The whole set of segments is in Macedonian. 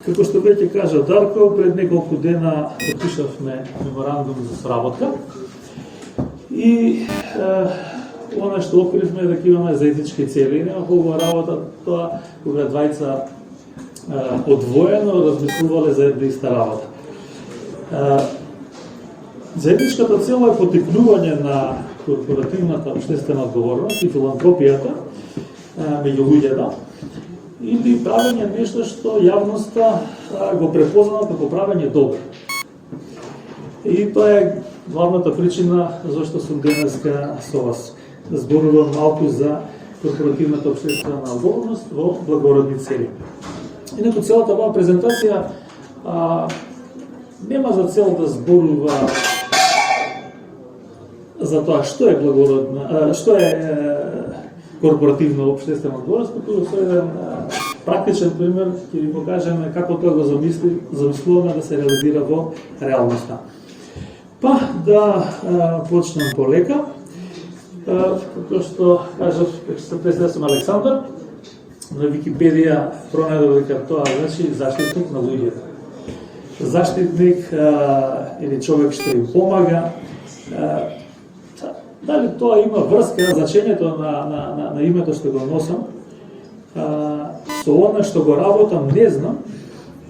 Како што веќе кажа Дарко, пред неколку дена подпишавме меморандум за соработка и она што откривме дека имаме заеднички цели. Нема хубава работа тоа кога двајца одвоено размислувале за една иста работа. Заедничката цел е потикнување на корпоративната општествена одговорност и филантропијата меѓу луѓето или правење нешто што јавноста го препознава како правење добро. И тоа е главната причина зашто сум денеска со вас. Зборувам малку за корпоративната општествена одговорност во благородни цели. Инаку целата оваа презентација нема за цел да зборува за тоа што е благородна, што е корпоративна општествена одговорност, туку со еден практичен пример ќе ви покажеме како тоа го замислуваме да се реализира во реалноста. Па да почнем полека. Како што кажав, дека се представувам сум Александар, на Википедија пронајдов дека тоа значи заштитник на луѓето. Заштитник или човек што им помага. Дали тоа има врска, значењето на името што го носам, со она што го работам, не знам.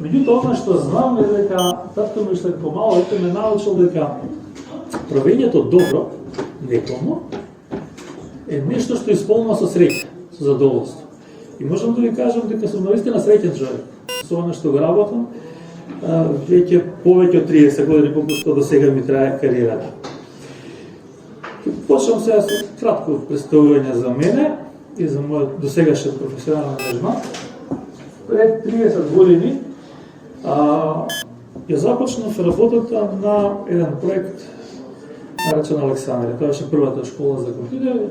Меѓутоа, она што знам е дека татко ми што помало ме научил дека правењето добро некому е нешто што исполнува со среќа, со задоволство. И можам да ви кажам дека сум наистина среќен човек со она што го работам, веќе повеќе од 30 години, колку што до сега ми трае кариерата. Почнам сега со кратко представување за мене и за мојот досегашен професионален ангажман. Пред 30 години ја започнав работата на еден проект наречен Александрија. Тоа беше првата школа за компјутери,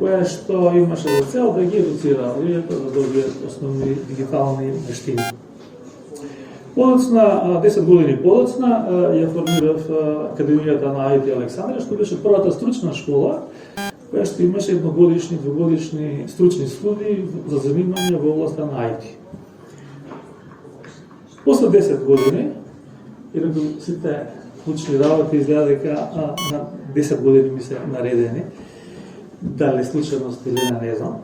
која што имаше за цел да ги едуцира луѓето да добијат основни дигитални вештини. Подоцна, 10 години подоцна, ја формирав Академијата на IT Александрија, што беше првата стручна школа, која што имаше едногодишни, двогодишни стручни студии за занимање во областа на IT. После 10 години, инаку сите клучни работи изгледа дека на 10 години ми се наредени, дали случајност или не знам.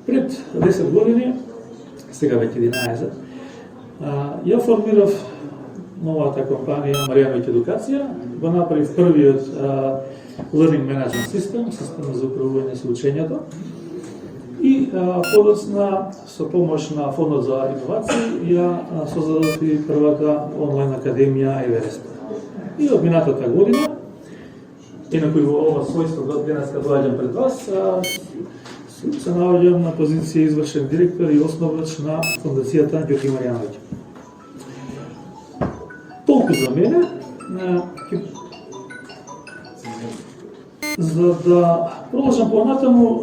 Пред 10 години, сега веќе 11, ја формирав новата компанија Маријановиќ Едукација, го направив првиот Learning Management System, система за управување со учењето, и подоцна со помош на Фондот за иновации ја создадов и првата онлайн академија Еверест. И од минатата година, инаку и во ова својство денеска доаѓам пред вас, се наоѓам на позиција извршен директор и основач на Фондацијата Ѓорги Маријановиќ. Толку за мене. За да продолжам понатаму,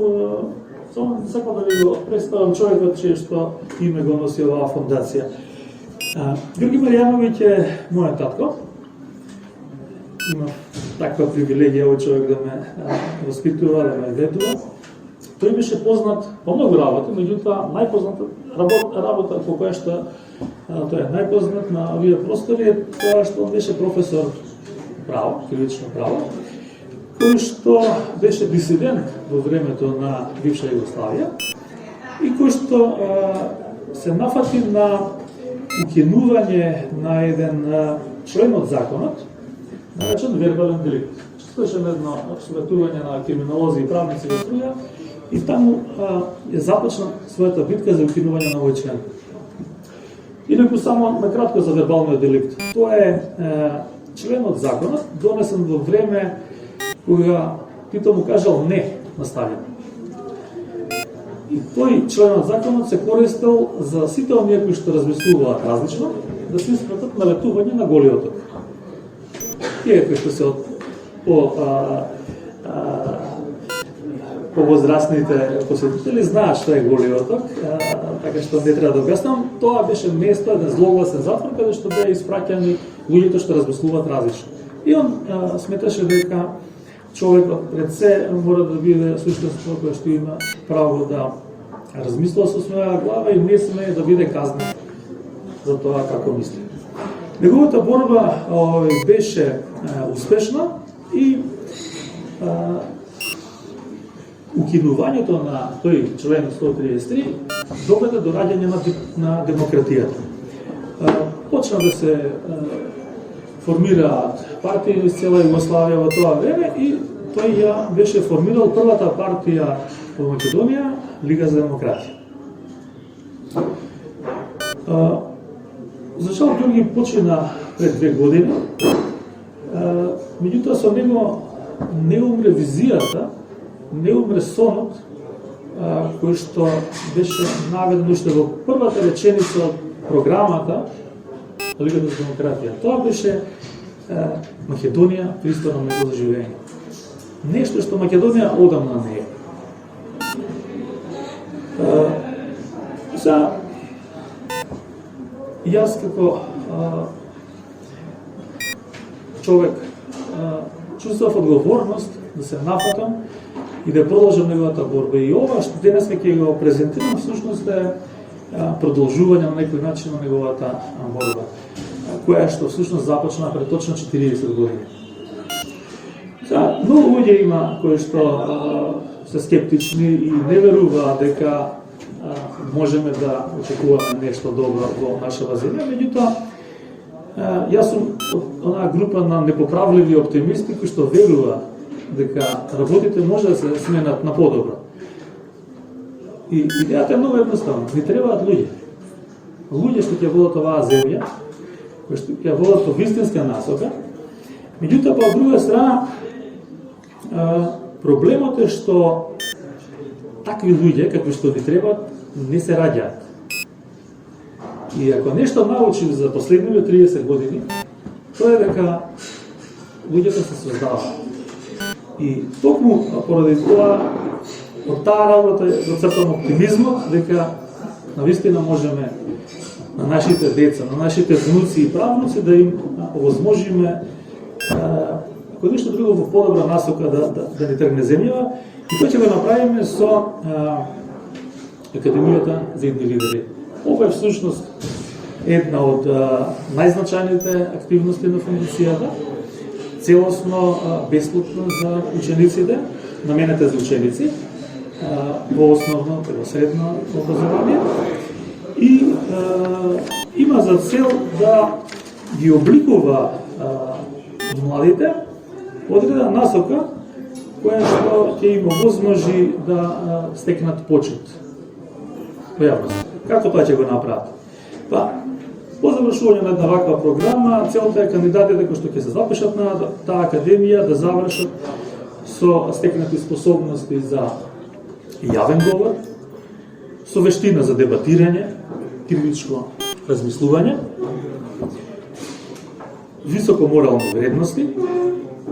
само сакам да ви го представам човекот чие што име го носи оваа фондација. Ѓорги Маријановиќ е мојот татко. Имав таква привилегија овој човек да ме воспитува, да ме ведува. Тој беше познат по многу работи, меѓутоа најпозната работа по која што тој е најпознат на овие простори е тоа што он беше професор право, кривично право, кој што беше дисидент во времето на бивша Југославија и кој што се нафати на укинување на еден член од законот, наречен вербален деликт. Честуваше едно советување на криминолози и правници во Струја и таму ја започна својата битка за укинување на овој член. Инаку само накратко за вербалниот деликт. Тоа е член од законот, донесен во време кога Тито му кажал не на Сталин. И тој член од законот се користел за сите оние кои што размислуваат различно, да се испратат на летување на Голи оток. Тие кои што се повозрастните посетители знаат што е Голи оток, така што не треба да објаснам. Тоа беше место, еден злогласен затвор, каде што беа испраќани луѓето што размислуваат различно. И он сметаше дека човекот пред се мора да биде суштинство кое што има право да размислува со своја глава и не сме да биде казнен. за тоа како мисли. Неговата борба беше успешна и укинувањето на тој член 133 доведе до раѓање на демократијата. Почна да се формираат партии из цела Југославија во тоа време и тој ја беше формирал првата партија во Македонија, Лига за демократија. За жал Ѓорги почина пред 2 години, меѓутоа со него не умре визијата, не умре сонот, кој што беше наведен уште во првата реченица од програмата на Лигата за демократија. Тоа беше Македонија пристойно место за живење. Нешто што Македонија одамна не е. Јас како човек чувствував одговорност да се напатам и да продолжам неговата борба. И ова што денес ќе го презентирам всушност е продолжување на некој начин на неговата борба, која што всушност започна пред точно 40 години. Многу луѓе има кои што се скептични и не веруваат дека можеме да очекуваме нешто добро во нашава земја, меѓутоа јас сум од онаа група на непоправливи оптимисти кои што верува дека работите може да се сменат на подобро. И идејата е многу едноставна. Ни требаат луѓе. Луѓе што ќе водат оваа земја, кои што ќе водат во вистинска насока. Меѓутоа, по друга страна, проблемот е што такви луѓе, какви што ни требаат, не се раѓаат. И ако нешто научив за последниве 30 години, тоа е дека луѓето се создаваат. И токму поради тоа, од таа работа го цртам оптимизмот дека навистина можеме на нашите деца, на нашите внуци и правнуци да им овозможиме ако нешто друго во подобра насока да ни тргне земјава, и тоа ќе го направиме со Академијата за идни лидери. Ова е всушност една од најзначајните активности на фундацијата, целосно бесплатно за учениците, наменета за ученици во основно и во средно образование, и има за цел да ги обликува младите одредена насока која што ќе им овозможи да стекнат почит во јавност. Како тоа ќе го направат? По завршување на една ваква програма, целта е кандидатите кои што ќе се запишат на таа академија да завршат со стекнати способности за јавен говор, со вештина за дебатирање, критичко размислување, високо морални вредности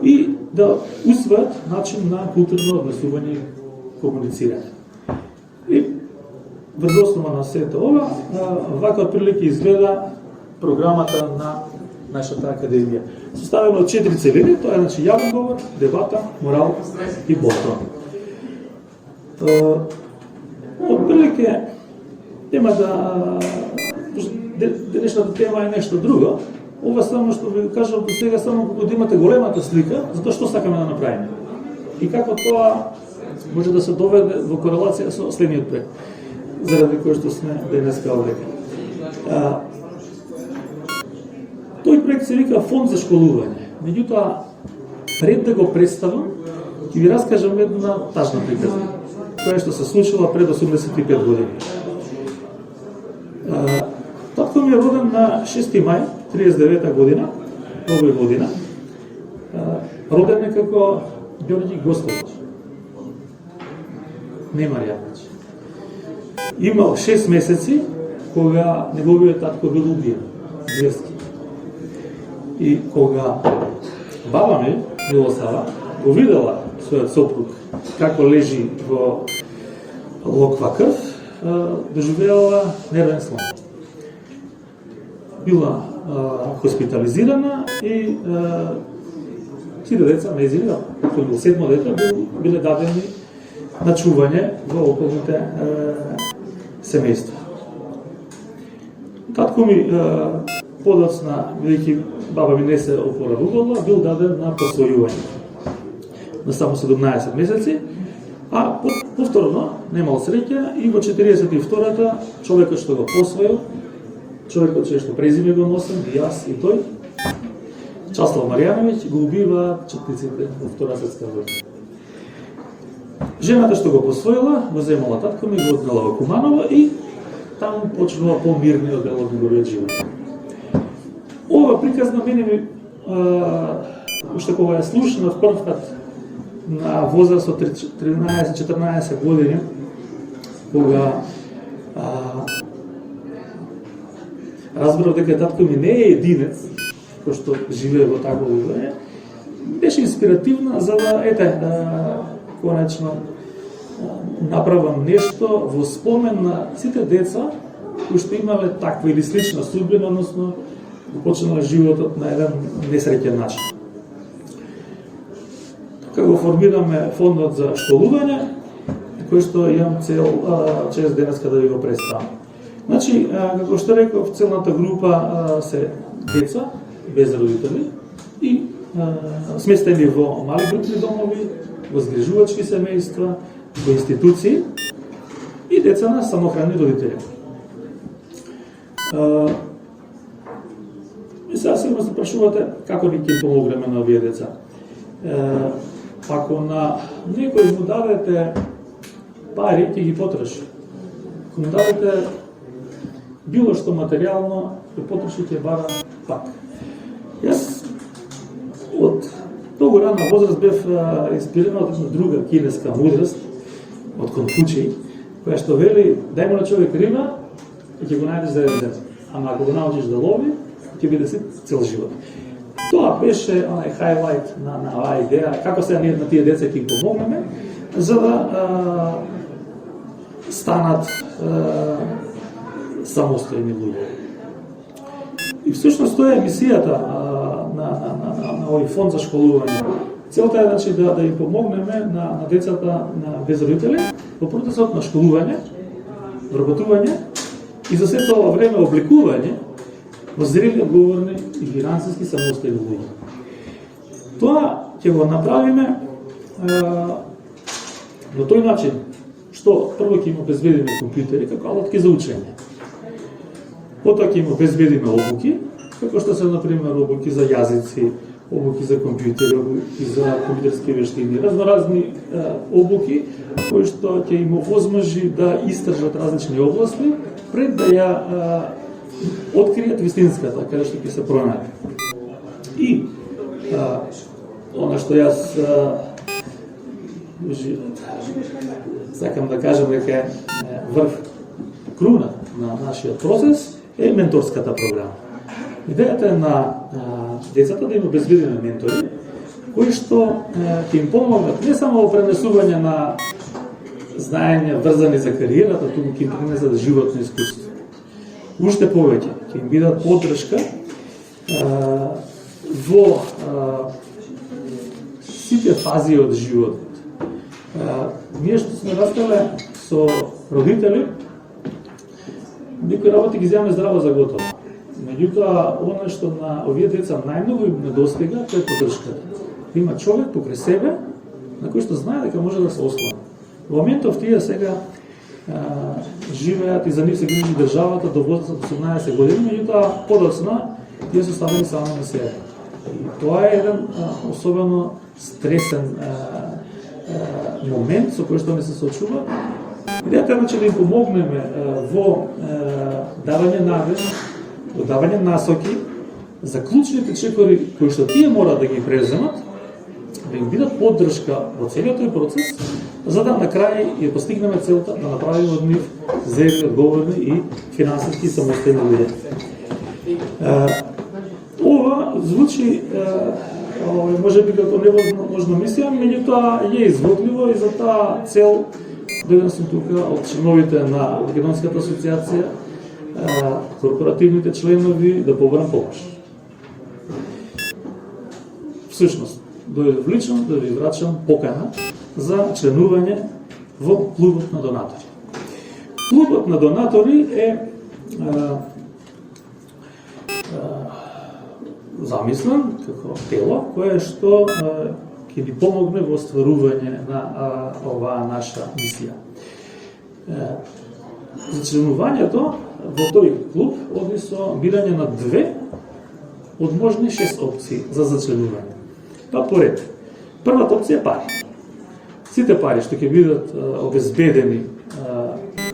и да усвојат начин на културно однесување и комуницирање. И врз основа на сето ова, вака отприлики изгледа програмата на нашата академија. Составена од 4 целини, тоа е значи јавен говор, дебата, морал и борба. Отприлike тема денешната тема е нешто друго. Ова само што ви кажам до сега само кога да имате големата слика за тоа што сакаме да направиме. И како тоа може да се доведе во корелација со следниот проект, заради кој што сме денеска овде. Тој проект се вика Фонд за школување. Меѓутоа, пред да го представам, ќе ви раскажам една тажна приказна, која што се случила пред 85 години. Татко ми е роден на 6 мај 39 година, овој година. Роден е како Ѓорѓи Господович. Нема Јапич. Имал 6 месеци кога неговиот татко бил убиен, зверски. И кога баба ми, Милосава, го видела својот сопруг како лежи во локва крв, доживеала нервен слом. Била хоспитализирана и сите деца, нејзини, кој бил 7 дете, биле дадени на чување во околните семејства. Татко ми подоцна, велики баба ми не се опоравувала, бил даден на посвојување на само 17 месеци, а повторно немал среќа и во 42-та човекот што го посвоил, човекот што презиме го носим, и јас и тој, Часлав Маријановиќ, го убиваат четниците во Втора светска војна. Жената што го посвоила, го земала татко ми, го однела во Куманово и таму почнува помирниот дел од неговиот живот. Ова приказ на мене ми, уште кога ја слушнав првпат на возраст од 13-14 години, кога разбрав дека татко ми не е единец, кој што живее во такво ување, беше инспиративна за да, конечно, направам нешто во спомен на сите деца кои што имале таква или слична судбина, односно почнале животот на еден несреќен начин. Така го формираме фондот за школување, кој што имам цел чест денеска да ви го представам. Значи, како што реков, целната група се деца без родители и сместени во мали групни домови, во згрижувачки семејства, во институции и деца на самохрани родители. И сега сигурно се прашувате како ни ќе помогнеме на овие деца. Ако на некој му дадете пари, ќе ги потроши. Ако му дадете било што материјално, ќе потроши, ќе бара пак. Јас од многу рана возраст бев инспириран од една друга кинеска мудрост, од Конфуций, која што вели, дај му на човек риба и ќе го најдеш за еден ден. Ама ако го научиш да лови, ќе биде си цел живот. Тоа беше онај хайлайт на оваа идеја, како сега ние на тие деца ќе ги помогнеме, за да станат самостојни луѓе. И всушност тоа е мисијата на овој фонд за школување. Целта е значи да им помогнеме на децата на без родители во процесот на школување, вработување и за сето ова време обликување во зрели, одговорни и финансиски самостојни луѓе. Тоа ќе го направиме на тој начин што прво ќе им обезбедиме компјутери како алатки за учење. Потоа ќе им обезбедиме обуки, како што се например обуки за јазици, обуки за компјутери, обуки за компјутерски вештини, разноразни обуки кои што ќе им овозможи да истражат различни области пред да ја откријат вистинската, каде што ќе се пронајде. И она што јас сакам да кажам дека е врв круна на нашиот процес е менторската програма. Идејата е на децата да им обезбедиме ментори, кои што ќе им помогнат не само во пренесување на знаења врзани за кариерата, туку ќе им пренесат животно искуство. Уште повеќе, ќе им бидат поддршка во сите фази од животот. Ние што сме растеле со родители, некои работи ги земаме здраво за готово. Меѓутоа, она што на овие деца најмногу им недостига, тоа е поддршката. Има човек покрај себе на кој што знае дека може да се ослони. Во моментов тие сега живеат и за нив се грижи државата до возраст од 18 години, меѓутоа подоцна тие се оставени само на себе. И тоа е еден особено стресен момент со кој што не се соочува. Идејата е да им помогнеме во давање навик, во давање насоки за клучните чекори кои што тие мора да ги преземат, да им бидат поддршка во целиот тој процес, за да на крај ја постигнеме целта да направиме од нив зрели, одговорни и финансиски самостојни луѓе. Ова звучи може би како невозможна мисија, меѓутоа е изводливо и за таа цел дојден сум тука од членовите на Македонската асоциација, корпоративните членови да побарам помош. Всушност, дојдов лично да ви врачам покана за членување во клубот на донатори. Клубот на донатори е замислен како тело кое што ќе ни помогне во остварување на оваа наша мисија. За членувањето во тој клуб оди со бирање на 2 од можни 6 опции за зачленување. Тоа поред. Првата опција е пари. Сите пари што ќе бидат обезбедени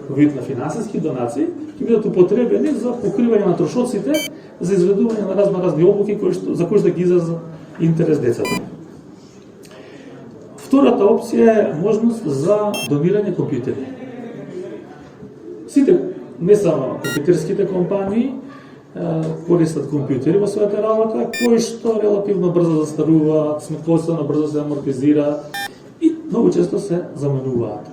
во вид на финансиски донации ќе бидат употребени за покривање на трошоците за изведување на разни обуки за кои што ги израза интерес децата. Втората опција е можност за донирање компјутери. Сите, не само компјутерските компании, користат компјутери во својата работа, кои што релативно брзо застаруваат, сметковствено брзо се амортизираат и многу често се заменуваат.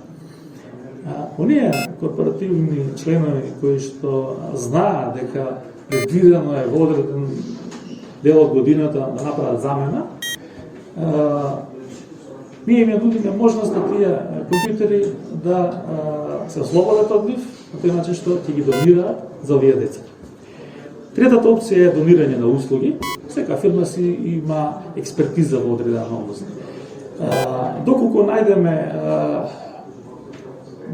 Оние корпоративни членови кои што знаат дека предвидено е во одреден дел од годината да направат замена, ние им ја нудиме можност на тие компјутери да се ослободат од нив, на тој начин што ќе ги донираат за овие деца. Третата опција е донирање на услуги. Сека фирма си има експертиза во одредена област. Доколку најдеме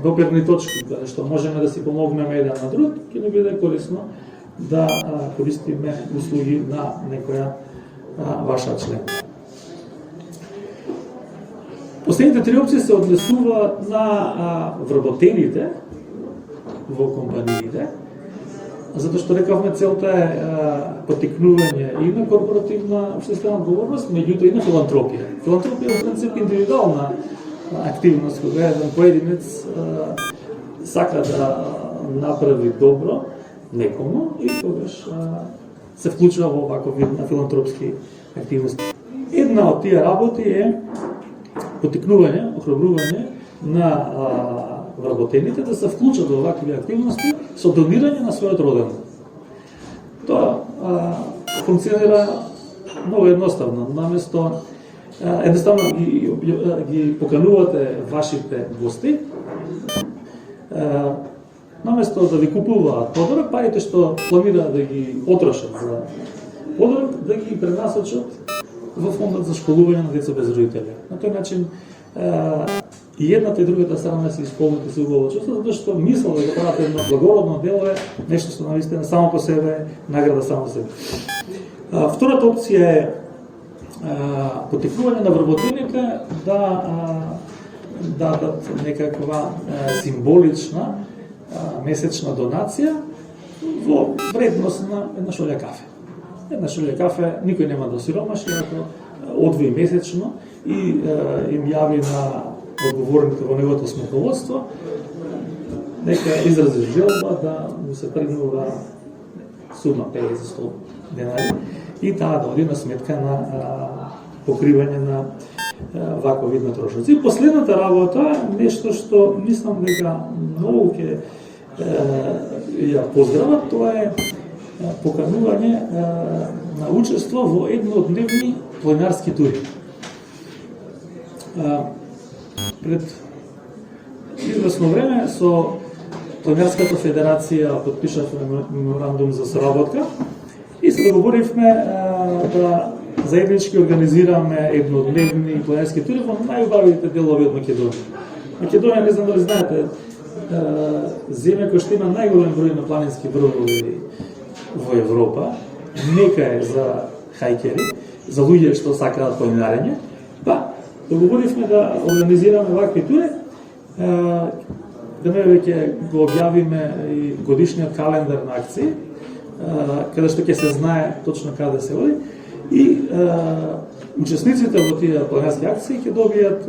доперни точки каде што можеме да си помогнеме еден на друг, ќе ни биде корисно да користиме услуги на некоја ваша член. Последните 3 опции се однесуваат на вработените во компаниите, затоа што рекавме целта е потикнување и на корпоративна општествена одговорност, меѓутоа и на филантропија. Филантропија е во принцип индивидуална активност, кога еден поединец сака да направи добро некому и тогаш се вклучува во ваков вид на филантропски активности. Една од тие работи е потикнување, охрабрување на вработените да се вклучат во вакви активности со донирање на својот роден. Тоа функционира многу едноставно. Наместо едноставно ги поканувате вашите гости, наместо да ви купуваат подарок, парите што планираат да ги потрошат за подарок, да ги пренасочат во фондот за школување на деца без родители. На тој начин и едната и другата страна се исполнат се убаво чувство, затоа што мисла да го прават едно благородно дело е нешто што навистина само по себе е награда само по себе. Втората опција е потикнување на вработените да дадат некаква символична месечна донација во вредност на една шолја кафе. Една шолја кафе никој нема да осиромаши ако одвои месечно и им јави на одговорните во неговото сметководство, нека изрази желба да му се пригнува сума 50-100 денари и таа да оди на сметка на покривање на ваков вид на трошоци. И последната работа е нешто што мислам дека многу ќе ја поздрават, тоа е поканување на учество во еднодневни планинарски тури. Пред известно време со Планинарската федерација подпишавме меморандум за соработка и се договоривме да заеднички организираме еднодневни планинарски тури во најубавите делови од Македонија. Македонија, не знам дали знаете, земја која што има најголем број на планински бродови во Европа, нека е за хајкери, за луѓе што сакаат планинарење, па договоривме да организираме вакви тури, да не веќе го објавиме и годишниот календар на акции, каде што ќе се знае точно каде се оди и учесниците во тие планинарски акции ќе добијат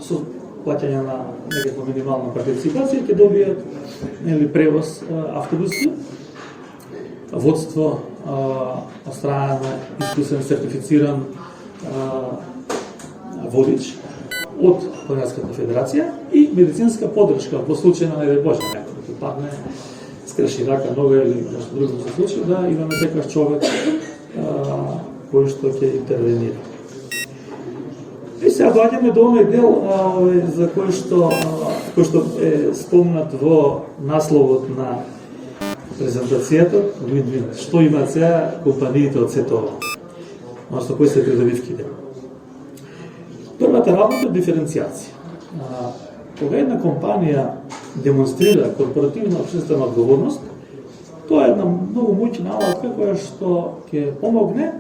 со плаќање на некаква минимална партиципација, ќе добијат превоз автобуси, водство од страна на искусен сертифициран водич од Планинарската федерација и медицинска поддршка во случај на не Боже некој да падне, скреши рака, нога или нешто друго се случи, да имаме секој човек кој што ќе интервенира. И сега доаѓаме до оној дел за кој што е спомнат во насловот на презентацијата, што имаат сега компаниите од сето ова. односно кои се придобивките. Првата работа е диференцијација. Кога една компанија демонстрира корпоративна општествена одговорност, тоа е една многу моќна алатка која што ќе помогне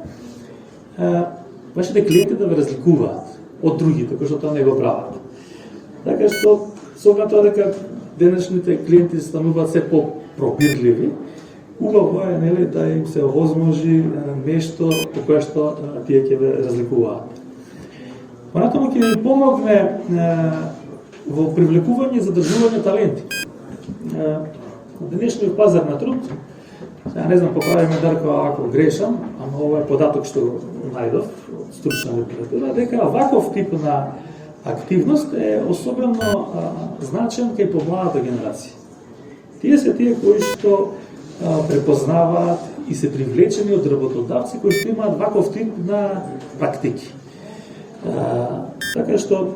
вашите клиенти да ве разликуваат од другите кои што тоа не го прават. Така што со оглед тоа дека денешните клиенти стануваат се по-пробирливи, убаво е нели да им се овозможи нешто по кое што тие ќе ве разликуваат. Понатаму ќе ви помогне во привлекување и задржување таленти. На денешниот пазар на труд, ја не знам, поправиме Дарко ако грешам, ама ова е податок што најдов од стручна литература, дека ваков тип на активност е особено значен кај помладата генерација. Тие се тие кои што препознаваат и се привлечени од работодавци кои што имаат ваков тип на практики. Така што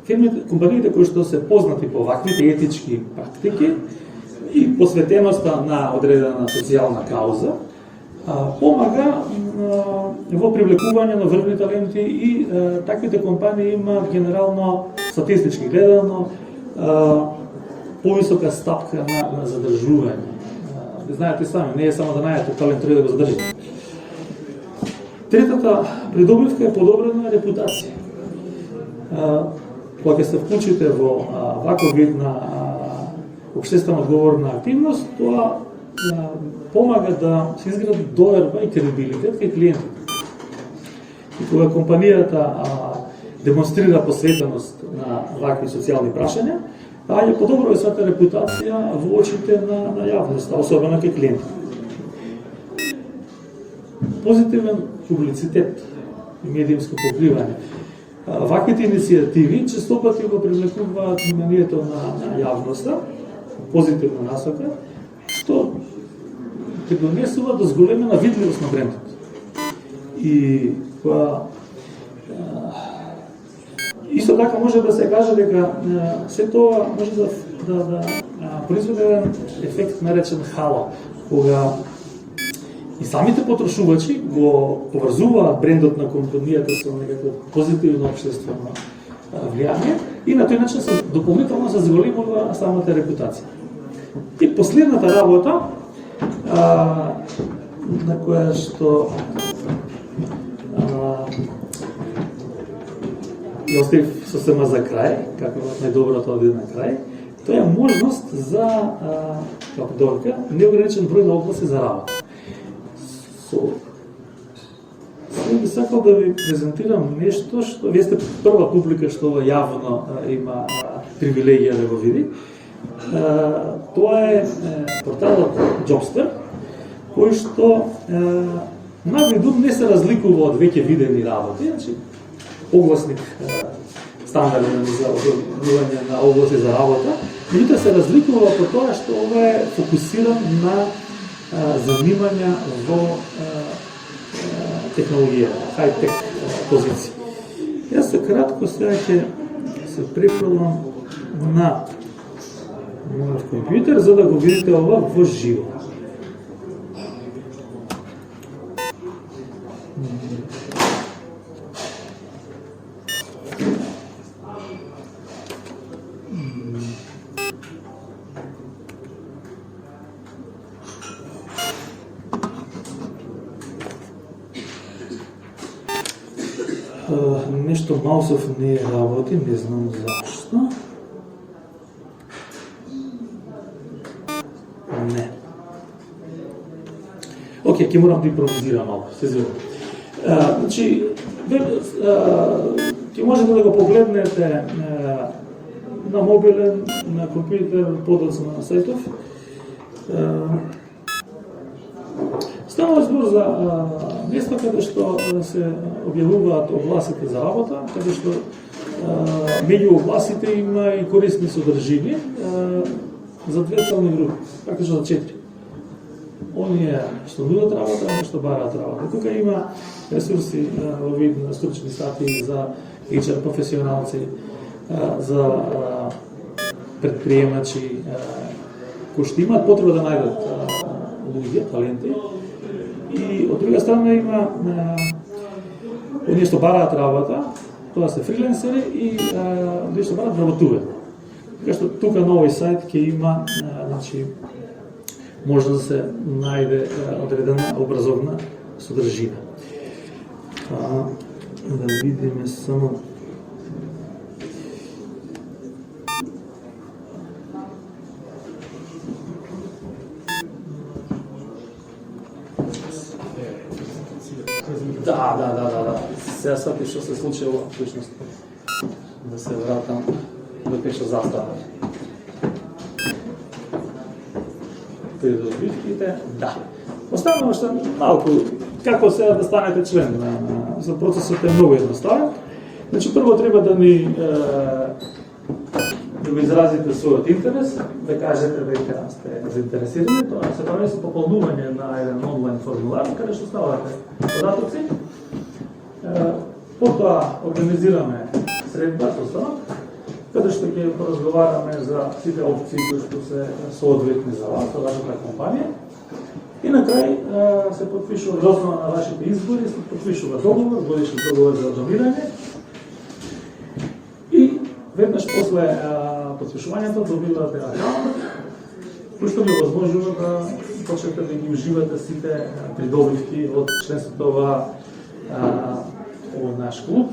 фирмите, компаниите кои што се познати по ваквите етички практики и посветеноста на одредена социјална кауза, помага во привлекување на врвни таленти и таквите компании имаат генерално, статистички гледано, повисока стапка на задржување. Знаете сами, не е само да најдете талент, треба да го задржите. Третата придобивка е подобрена репутација. Кога ќе се вклучите во ваков вид на општествено одговорна активност, тоа помага да се изгради доверба и кредибилитет кај клиентите. И кога компанијата демонстрира посветеност на вакви социјални прашања, ја подобрува својата репутација во очите на јавноста, особено кај клиентите. Позитивен публицитет и медиумско покривање. Ваквите иницијативи честопати го привлекуваат вниманието на јавноста, позитивна насока, што ќе донесува до зголемена видливост на брендот. И исто така може да се каже дека се тоа може да произведе ефект наречен хало, кога и самите потрошувачи го поврзуваат брендот на компанијата со некакво позитивно општествено влијание и на тој начин се дополнително се зголемува самата репутација. И последната работа на која што ја оставив сосема за крај, како најдоброто оди на крај, тоа е можност за, како довика, неограничен број на области за работа. Сега би сакал да ви презентирам нешто што вие сте прва публика што јавно има привилегија да го види. Тоа е порталот Jobster, кој што на виду не се разликува од веќе видени работи, значи огласник стандарден за објавување на огласи за работа, меѓутоа се разликува по тоа што ова е фокусиран на занимања во технологија, хай-тек позиции. Јас за кратко сега ќе се префрлам на мојот компјутер за да го видите ова во живо. Нешто маусов не работи, не знам зашто. Не. Океј, ќе морам да импровизирам малку, се извинувам. Значи, ќе можете да го погледнете на мобилен, на компјутер, подоцна на сајтов. Става збор за место каде што се објавуваат огласите за работа, каде што меѓу огласите има и корисни содржини за две целни групи, практично за 4. Оние што нудат работа, оние што бараат работа. Тука има ресурси во вид на стручни сати за HR професионалци, за предприемачи кои што имаат потреба да најдат луѓе, таленти. И од друга страна има оние што бараат работа, тоа се фриленсери и оние што бараат вработување. Така што тука на овој сајт ќе има значи може да се најде одредена образовна содржина. Да видиме само Да. Сега свати што се случило, всушност. Да се вратам до пеша застава. Придобивките, да. Оставаме уште малку како сега да станете член за процесот е многу едноставен. Значи прво треба да да го изразите својот интерес, да кажете дека сте заинтересирани, тоа се прави со пополнување на еден онлайн формулар, каде што ставате податоци. Потоа организираме средба состанок, каде што ќе поразговараме за сите опции кои што се соодветни за вас, за вашата компанија. И на крај се подпишува во основа на вашите избори, се подпишува договор, годишен договор за донирање. И веднаш после подпишувањето добивате акаунт, кој што ви возможува да почнете да ги уживате сите придобивки од членството во наш клуб,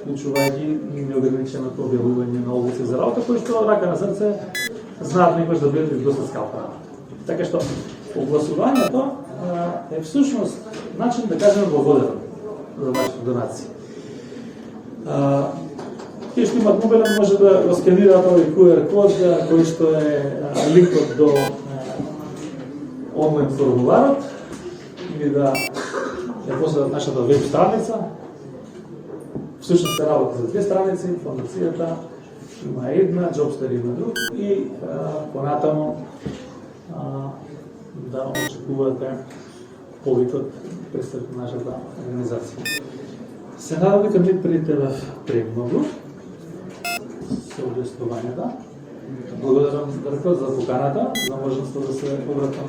вклучувајќи неограниченото објавување на огласи за работа, кои што рака на срце знаат некојаш да бидат доста скапа. Така што огласувањето е всушност начин да кажеме благодарам за вашите донации. Тие што имат мобилен може да го сканираат овој QR код кој што е линкот до онлайн формуларот или да ја последат нашата веб страница. Всушност се работи за две страници, фондацијата има една, Джобстер има друг и понатаму да очекувате повикот пред нашата организација. Се надам дека ми притевав премногу со објаснувањата. Благодарам Дарко за поканата, за можноста да се обратам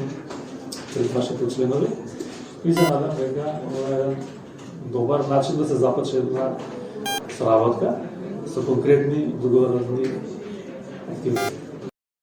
пред вашите членови и се надам дека ова е добар начин да се започне една сработка со конкретни договорни активности.